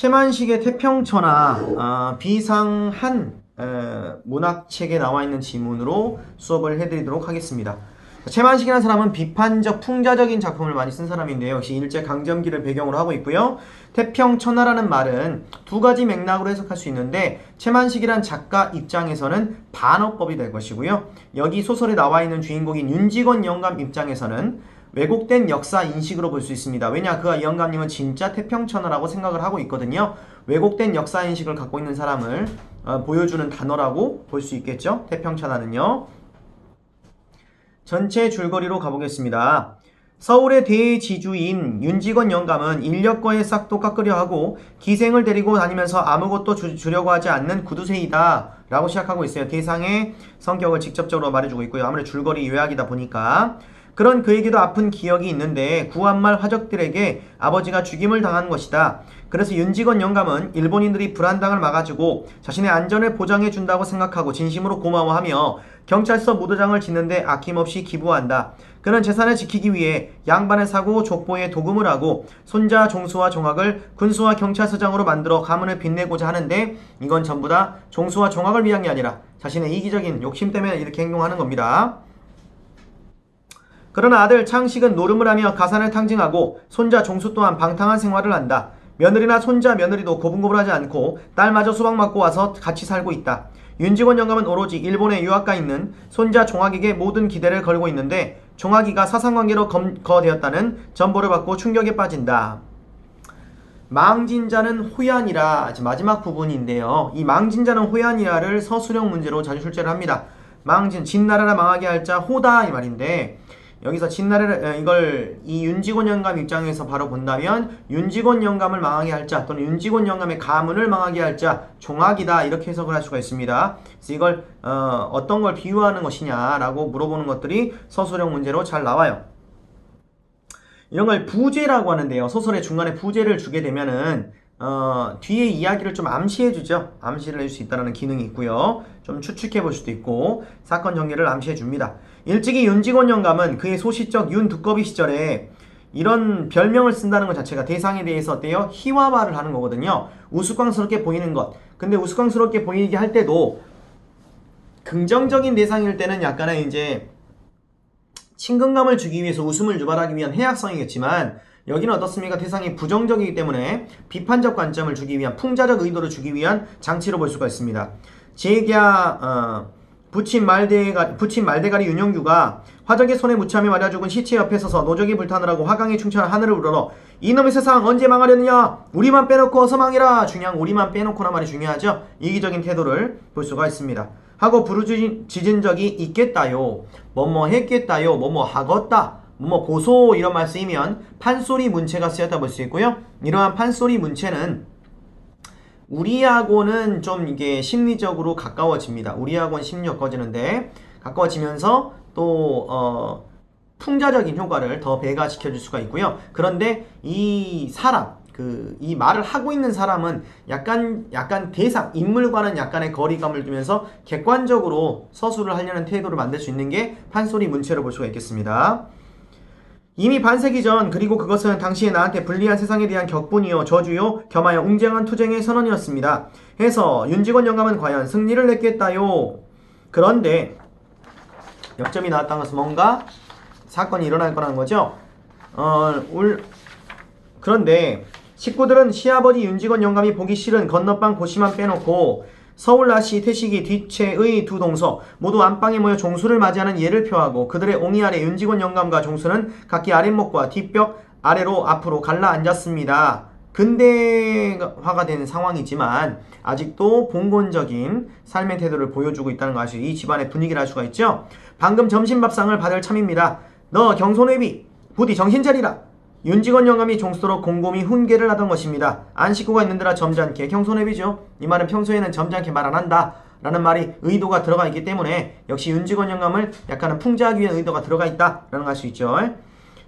채만식의 태평천하 비상한 문학책에 나와 있는 지문으로 수업을 해드리도록 하겠습니다. 채만식이라는 사람은 비판적, 풍자적인 작품을 많이 쓴 사람인데요. 역시 일제강점기를 배경으로 하고 있고요. 태평천하라는 말은 두 가지 맥락으로 해석할 수 있는데 채만식이란 작가 입장에서는 반어법이 될 것이고요. 여기 소설에 나와 있는 주인공인 윤직원 영감 입장에서는 왜곡된 역사 인식으로 볼 수 있습니다. 왜냐, 그 영감님은 진짜 태평천하라고 생각을 하고 있거든요. 왜곡된 역사 인식을 갖고 있는 사람을 보여주는 단어라고 볼 수 있겠죠. 태평천하는요. 전체 줄거리로 가보겠습니다. 서울의 대지주인 윤직원 영감은 인력거에 싹도 깎으려 하고 기생을 데리고 다니면서 아무것도 주려고 하지 않는 구두쇠이다 라고 시작하고 있어요. 대상의 성격을 직접적으로 말해주고 있고요. 아무래도 줄거리 요약이다 보니까 그런 그에게도 아픈 기억이 있는데 구한말 화적들에게 아버지가 죽임을 당한 것이다. 그래서 윤직원 영감은 일본인들이 불안당을 막아주고 자신의 안전을 보장해준다고 생각하고 진심으로 고마워하며 경찰서 무도장을 짓는데 아낌없이 기부한다. 그는 재산을 지키기 위해 양반을 사고 족보에 도금을 하고 손자 종수와 종학을 군수와 경찰서장으로 만들어 가문을 빛내고자 하는데 이건 전부 다 종수와 종학을 위한 게 아니라 자신의 이기적인 욕심 때문에 이렇게 행동하는 겁니다. 그러나 아들 창식은 노름을 하며 가산을 탕진하고 손자 종수 또한 방탕한 생활을 한다. 며느리나 손자 며느리도 고분고분하지 않고 딸마저 수박 맞고 와서 같이 살고 있다. 윤직원 영감은 오로지 일본에 유학가 있는 손자 종학에게 모든 기대를 걸고 있는데 종학이가 사상관계로 검거되었다는 전보를 받고 충격에 빠진다. 망진자는 호연이라 마지막 부분인데요. 이 망진자는 호연이라를 서술형 문제로 자주 출제를 합니다. 망진, 진나라를 망하게 할 자 호다 이 말인데 여기서 진나라를 이걸 이 윤직원 영감 입장에서 바로 본다면 윤직원 영감을 망하게 할 자 또는 윤직원 영감의 가문을 망하게 할 자 종학이다 이렇게 해석을 할 수가 있습니다. 그래서 이걸 어떤 걸 비유하는 것이냐라고 물어보는 것들이 서술형 문제로 잘 나와요. 이런 걸 부제라고 하는데요. 소설의 중간에 부제를 주게 되면은 뒤에 이야기를 좀 암시해주죠. 암시를 해줄 수 있다는 기능이 있고요. 좀 추측해 볼 수도 있고 사건 전개를 암시해 줍니다. 일찍이 윤직원 영감은 그의 소시적 윤두꺼비 시절에 이런 별명을 쓴다는 것 자체가 대상에 대해서 어때요? 희화화를 하는 거거든요. 우스꽝스럽게 보이는 것. 근데 우스꽝스럽게 보이게 할 때도 긍정적인 대상일 때는 약간의 이제 친근감을 주기 위해서 웃음을 유발하기 위한 해악성이겠지만 여기는 어떻습니까? 대상이 부정적이기 때문에 비판적 관점을 주기 위한 풍자적 의도를 주기 위한 장치로 볼 수가 있습니다. 제기야 부친 말대가리 윤영규가 화적의 손에 무참히 맞아 죽은 시체 옆에 서서 노적이 불타느라고 화강에 충천한 하늘을 우러러 이놈의 세상 언제 망하려느냐 우리만 빼놓고 어서 망해라. 중요한 우리만 빼놓고란 말이 중요하죠. 이기적인 태도를 볼 수가 있습니다. 하고 부르짖은 적이 있겠다요. 뭐뭐 했겠다요. 뭐뭐 하겄다. 뭐뭐 보소 이런 말 쓰이면 판소리 문체가 쓰였다 볼 수 있고요. 이러한 판소리 문체는 우리하고는 좀 이게 심리적으로 가까워집니다. 우리하고는 심리가 가까워지는데 가까워지면서 또 풍자적인 효과를 더 배가시켜 줄 수가 있고요. 그런데 이 사람 이 말을 하고 있는 사람은 약간 대상, 인물과는 약간의 거리감을 두면서 객관적으로 서술을 하려는 태도를 만들 수 있는 게 판소리 문체로 볼 수가 있겠습니다. 이미 반세기 전 그리고 그것은 당시에 나한테 불리한 세상에 대한 격분이요 저주요 겸하여 웅장한 투쟁의 선언이었습니다. 해서 윤직원 영감은 과연 승리를 냈겠다요. 그런데 역점이 나왔다는 것은 뭔가 사건이 일어날 거라는 거죠. 그런데 식구들은 시아버지 윤직원 영감이 보기 싫은 건너방 고시만 빼놓고 서울나시 태식이 뒷채의 두 동서 모두 안방에 모여 종수를 맞이하는 예를 표하고 그들의 옹이 아래 윤직원 영감과 종수는 각기 아랫목과 뒷벽 아래로 앞으로 갈라 앉았습니다. 근대화가 된 상황이지만 아직도 봉건적인 삶의 태도를 보여주고 있다는 것이 이 집안의 분위기를 알 수가 있죠. 방금 점심밥상을 받을 참입니다. 너 경손회비 부디 정신 차리라. 윤직원 영감이 종수로 곰곰이 훈계를 하던 것입니다. 안 식구가 있는데라 점잖게 경손회비죠. 이 말은 평소에는 점잖게 말 안 한다 라는 말이 의도가 들어가 있기 때문에 역시 윤직원 영감을 약간은 풍자하기 위한 의도가 들어가 있다 라는 걸 알 수 있죠.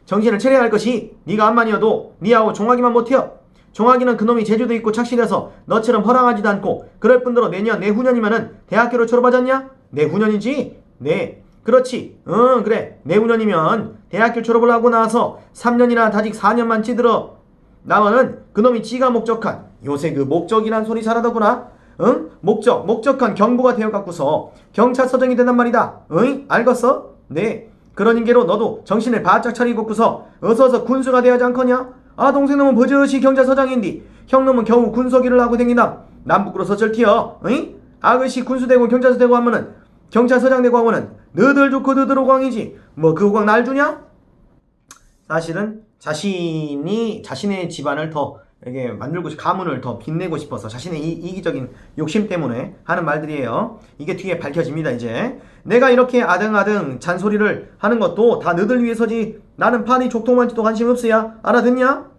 정신을 차려야 할 것이 네가 암만이어도 니하고 종학이만 못해요. 종학이는 그놈이 재주도 있고 착실해서 너처럼 허랑하지도 않고 그럴 뿐더러 내후년이면은 대학교를 졸업하잖냐? 내후년이지? 네. 그렇지. 그래. 내후년이면 대학교 졸업을 하고 나서 3년이나 다직 4년만 찌들어 나머는 그놈이 지가 목적한 요새 그 목적이란 소리 잘하더구나. 응? 목적한 경보가 되어갖고서 경찰서장이 된단 말이다. 응? 알겠어? 네. 그런 인계로 너도 정신을 바짝 차리고서 어서 군수가 돼야지 않거냐? 아 동생 놈은 버젓이 경찰서장인디 형 놈은 겨우 군소기를 하고 댕긴다. 남 부끄러서 절티어. 응? 아그씨 군수 되고 경찰서 되고 하면은 경찰서장 되고 하면은 너들 좋고 너들 호강이지 뭐 그 호강 날 주냐? 사실은 자신의 집안을 더 이게 만들고 가문을 더 빛내고 싶어서 자신의 이기적인 욕심 때문에 하는 말들이에요. 이게 뒤에 밝혀집니다. 이제 내가 이렇게 아등아등 잔소리를 하는 것도 다 너들 위해서지 나는 판이 족통만지도 관심 없어야 알아듣냐?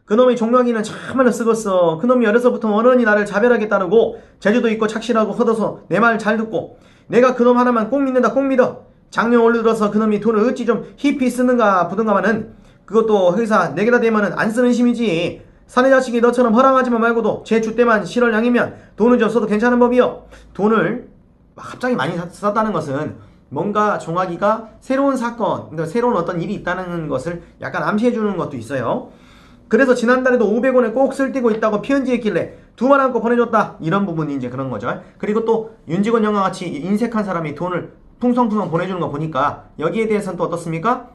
그놈의 종명이는 참말로 쓰겄어. 그놈이 어려서부터 원원이 나를 자별하게 따르고 재주도 있고 착실하고 헛어서 내 말 잘 듣고 내가 그놈 하나만 꼭 믿는다 꼭 믿어. 작년 올려 들어서 그놈이 돈을 어찌 좀 희피 쓰는가 부든가마는 그것도 회사 내게다 대면은 안 쓰는 심이지. 사내 자식이 너처럼 허랑하지만 말고도 제 주때만 실월 양이면 돈을 줬어도 괜찮은 법이요. 돈을 갑자기 많이 썼다는 것은 뭔가 종아기가 새로운 사건, 그러니까 새로운 어떤 일이 있다는 것을 약간 암시해주는 것도 있어요. 그래서 지난달에도 500원을 꼭 쓸데고 있다고 편지했길래 2만 안고 보내줬다. 이런 부분이 이제 그런 거죠. 그리고 또 윤직원 형과 같이 인색한 사람이 돈을 풍성풍성 보내주는 거 보니까 여기에 대해서는 또 어떻습니까?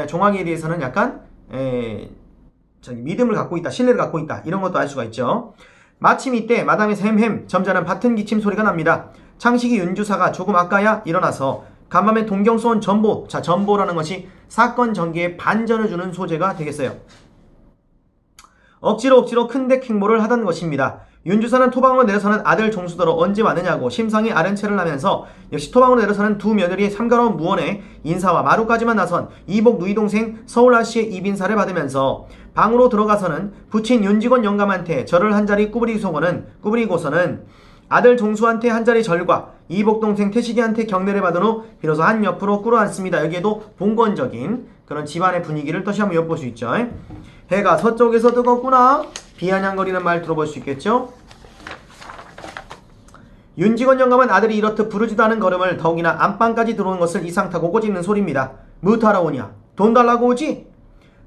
종아기에 대해서는 약간 믿음을 갖고 있다, 신뢰를 갖고 있다, 이런 것도 알 수가 있죠. 마침 이때 마당에서 햄햄 점잖은 밭은 기침 소리가 납니다. 창식이 윤주사가 조금 아까야 일어나서 간밤에 동경 쏜 전보, 자 전보라는 것이 사건 전개에 반전을 주는 소재가 되겠어요. 억지로 큰덱 행보를 하던 것입니다. 윤주사는 토방으로 내려서는 아들 종수더러 언제 왔느냐고 심상이 아른 체를 하면서 역시 토방으로 내려서는 두 며느리의 삼가로운 무언에 인사와 마루까지만 나선 이복 누이동생 서울아씨의 입인사를 받으면서 방으로 들어가서는 부친 윤직원 영감한테 절을 한 자리 꾸부리고서는 아들 종수한테 한 자리 절과 이복 동생 태식이한테 경례를 받은 후 비로소 한 옆으로 꿇어앉습니다. 여기에도 봉건적인 그런 집안의 분위기를 다시 한번 엿볼 수 있죠. 해가 서쪽에서 뜨겁구나. 비아냥거리는 말 들어볼 수 있겠죠. 윤직원 영감은 아들이 이렇듯 부르지도 않은 걸음을 더욱이나 안방까지 들어오는 것을 이상타고 꼬집는 소리입니다. 무엇하러 오냐? 돈 달라고 오지?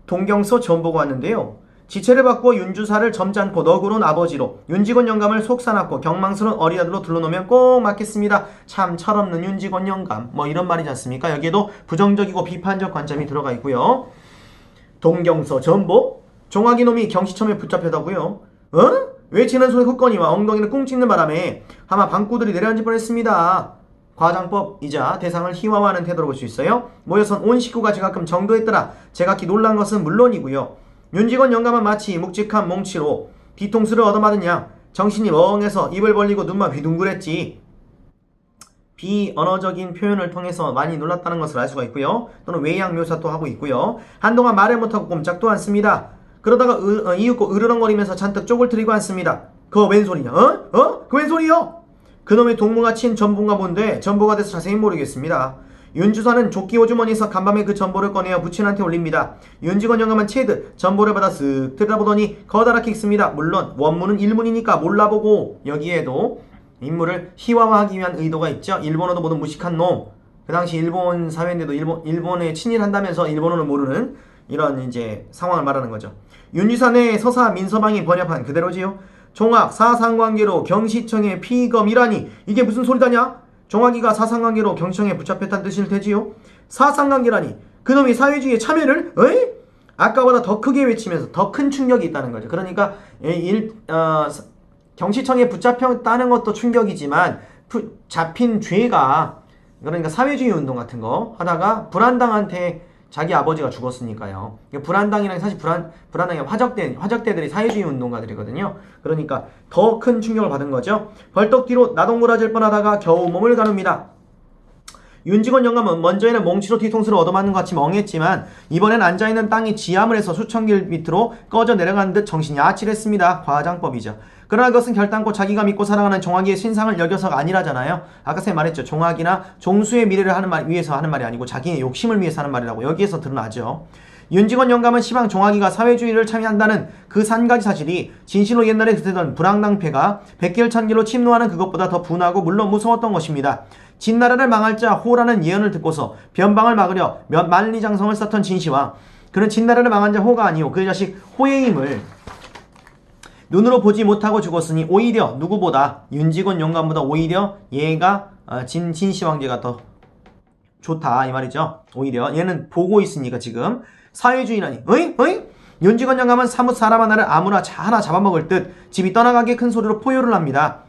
동경서 전보고 왔는데요. 지체를 받고 윤주사를 점잖고 너그러운 아버지로 윤직원 영감을 속사납고 경망스러운 어린아들로 둘러놓으면 꼭 맞겠습니다. 참 철없는 윤직원 영감 뭐 이런 말이지 않습니까? 여기에도 부정적이고 비판적 관점이 들어가 있고요. 동경서 전보? 종아기 놈이 경시첨에 붙잡혔다고요? 외치는 소리 헛거니와 엉덩이를 꿍 찍는 바람에 아마 방구들이 내려앉을 뻔했습니다. 과장법이자 대상을 희화화하는 태도로 볼 수 있어요. 모여선 온 식구가 제가끔 정도했더라. 제각기 놀란 것은 물론이고요. 윤직원 영감은 마치 묵직한 몽치로 뒤통수를 얻어맞으냐 정신이 멍해서 입을 벌리고 눈만 휘둥그랬지. 비언어적인 표현을 통해서 많이 놀랐다는 것을 알 수가 있고요. 또는 외양 묘사도 하고 있고요. 한동안 말을 못하고 꼼짝도 않습니다. 그러다가 이윽고 으르렁거리면서 잔뜩 쪽을 들이고 앉습니다. 그거 웬 소리냐? 그 웬 소리요? 그놈의 동무가 친 전보인가 본데 전보가 돼서 자세히 모르겠습니다. 윤주사는 조끼 오주머니에서 간밤에 그 전보를 꺼내어 부친한테 올립니다. 윤직원 영감은 채듯 전보를 받아 쓱 들여다보더니 거다랗게 읽습니다. 물론 원문은 일문이니까 몰라보고 여기에도 인물을 희화화하기 위한 의도가 있죠. 일본어도 모두 무식한 놈. 그 당시 일본 사회인데도 일본에 친일한다면서 일본어를 모르는 이런 이제 상황을 말하는 거죠. 윤주사 내 서사 민서방이 번역한 그대로지요. 종학 사상관계로 경시청에 피검이라니 이게 무슨 소리다냐? 종학이가 사상관계로 경시청에 붙잡혔다는 뜻일 테지요. 사상관계라니 그놈이 사회주의에 참여를? 에이? 아까보다 더 크게 외치면서 더 큰 충격이 있다는 거죠. 그러니까 경시청에 붙잡혔다는 것도 충격이지만 잡힌 죄가 그러니까 사회주의 운동 같은 거 하다가 불안당한테 자기 아버지가 죽었으니까요. 불안당이랑 사실 불안당이 화적대들이 사회주의 운동가들이거든요. 그러니까 더 큰 충격을 받은 거죠. 벌떡 뒤로 나동그라질 뻔하다가 겨우 몸을 가눕니다. 윤직원 영감은 먼저에는 몽치로 뒤통수를 얻어맞는 것 같이 멍했지만 이번엔 앉아있는 땅이 지함을 해서 수천 길 밑으로 꺼져 내려가는 듯 정신이 아찔했습니다. 과장법이죠. 그러나 그것은 결단코 자기가 믿고 사랑하는 종학이의 신상을 여겨서가 아니라잖아요. 아까 쌤 말했죠. 종학이나 종수의 미래를 위해서 하는 말이 아니고 자기의 욕심을 위해서 하는 말이라고 여기에서 드러나죠. 윤직원 영감은 시방 종학이가 사회주의를 참여한다는 그 한 가지 사실이 진실로 옛날에 그때던 불황당패가 백길천길로 침노하는 그것보다 더 분하고 물론 무서웠던 것입니다. 진나라를 망할 자 호라는 예언을 듣고서 변방을 막으려 몇 만리장성을 쌓던 진시황 그는 진나라를 망한 자 호가 아니오 그 자식 호의 힘을 눈으로 보지 못하고 죽었으니 오히려 누구보다 윤직원 영감보다 오히려 얘가 진시 황제가 더 좋다 이 말이죠. 오히려 얘는 보고 있으니까 지금 사회주의라니 어이? 윤직원 영감은 사뭇 사람 하나를 아무나 하나 잡아먹을 듯 집이 떠나가게 큰 소리로 포효를 합니다.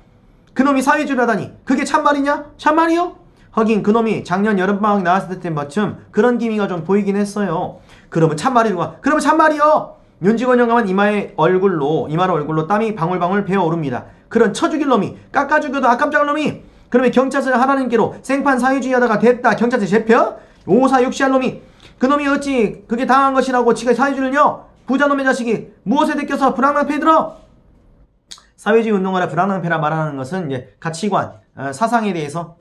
그놈이 사회주의라다니 그게 참말이냐? 참말이요? 하긴 그놈이 작년 여름방학 나왔을 때쯤 그런 기미가 좀 보이긴 했어요. 그러면 참말이구나. 그러면 참말이요. 윤직원 영감은 이마를 얼굴로 땀이 방울방울 배어오릅니다. 그런 쳐죽일 놈이 깎아 죽여도 아깜짝할 놈이 그러면 경찰서 하라는 게로 생판 사회주의 하다가 됐다 경찰서 잡혀? 오사육시할 놈이 그놈이 어찌 그게 당한 것이라고 지가 사회주의를요? 부자놈의 자식이 무엇에 대껴서 불황낭패에 들어? 사회주의 운동가라 불황낭패라 말하는 것은 이제 가치관, 사상에 대해서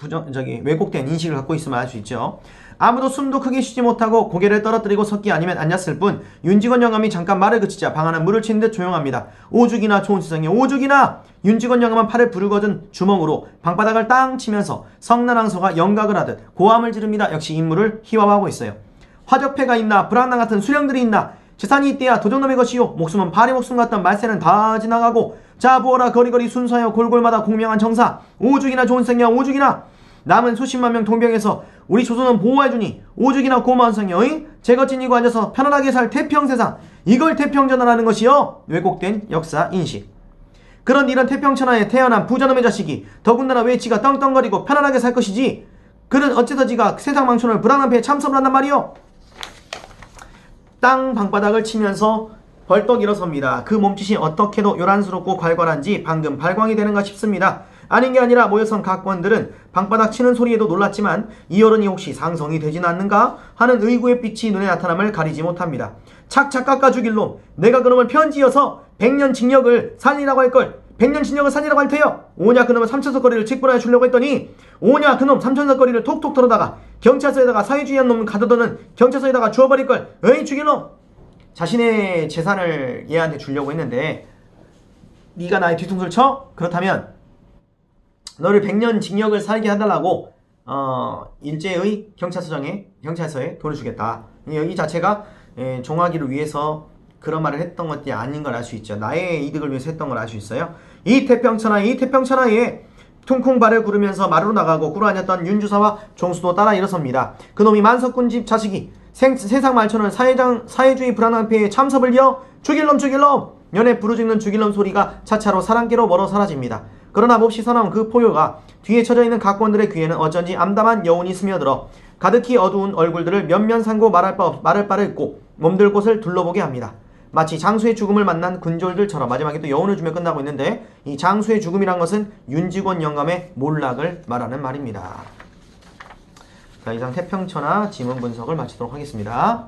왜곡된 인식을 갖고 있으면 알 수 있죠. 아무도 숨도 크게 쉬지 못하고 고개를 떨어뜨리고 섰기 아니면 앉았을 뿐 윤직원 영감이 잠깐 말을 그치자 방 안은 물을 친 듯 조용합니다. 오죽이나 좋은 세상에 오죽이나 윤직원 영감은 팔을 부르거든 주먹으로 방바닥을 땅 치면서 성난항소가 영각을 하듯 고함을 지릅니다. 역시 인물을 희화화하고 있어요. 화적패가 있나 불황난 같은 수령들이 있나 재산이 있대야 도적놈의 것이요 목숨은 발의 목숨 같던 말세는 다 지나가고 자 보어라 거리거리 순서여 골골마다 공명한 정사 오죽이나 좋은 생야 오죽이나 남은 수십만 명 동병에서 우리 조선은 보호해주니 오죽이나 고마운 생여 제거 지니고 앉아서 편안하게 살 태평세상 이걸 태평전환하는 것이요 왜곡된 역사 인식. 그런 이런 태평천하에 태어난 부자놈의 자식이 더군다나 왜 지가 떵떵거리고 편안하게 살 것이지 그는 어째서 지가 세상 망촌을 불황난패에 참석을 한단 말이요. 땅 방바닥을 치면서 벌떡 일어섭니다. 그 몸짓이 어떻게도 요란스럽고 괄괄한지 방금 발광이 되는가 싶습니다. 아닌 게 아니라 모여선 각관들은 방바닥 치는 소리에도 놀랐지만 이 어른이 혹시 상성이 되진 않는가 하는 의구의 빛이 눈에 나타남을 가리지 못합니다. 착착 깎아 죽일 놈 내가 그놈을 편지어서 100년 징역을 살리라고 할걸 100년 징역을 살리라고 할 테요. 오냐 그놈을 삼천석거리를 직분하여 주려고 했더니 오냐 그놈 삼천석거리를 톡톡 털어다가 경찰서에다가 사회주의한 놈 가둬두는 경찰서에다가 주워버릴걸 에이 죽일 놈. 자신의 재산을 얘한테 주려고 했는데 네가 나의 뒤통수를 쳐? 그렇다면 너를 100년 징역을 살게 해달라고 일제의 경찰서에 돈을 주겠다. 이 자체가 종하기를 위해서 그런 말을 했던 것이 아닌 걸 알 수 있죠. 나의 이득을 위해서 했던 걸 알 수 있어요. 이 태평천하에 퉁쿵 발을 구르면서 마루로 나가고 꿇어앉았던 윤주사와 종수도 따라 일어섭니다. 그놈이 만석군 집 자식이 세상 말초는 사회주의 불황난패에 참섭을 이어 죽일 놈 연애 부르짖는 죽일 놈 소리가 차차로 사랑개로 멀어 사라집니다. 그러나 몹시 사나운 그 포효가 뒤에 쳐져있는 각권들의 귀에는 어쩐지 암담한 여운이 스며들어 가득히 어두운 얼굴들을 면면상고 말할 바를 잊고 몸들 곳을 둘러보게 합니다. 마치 장수의 죽음을 만난 군졸들처럼. 마지막에 또 여운을 주며 끝나고 있는데 이 장수의 죽음이란 것은 윤직원 영감의 몰락을 말하는 말입니다. 자, 이상 태평천하 지문 분석을 마치도록 하겠습니다.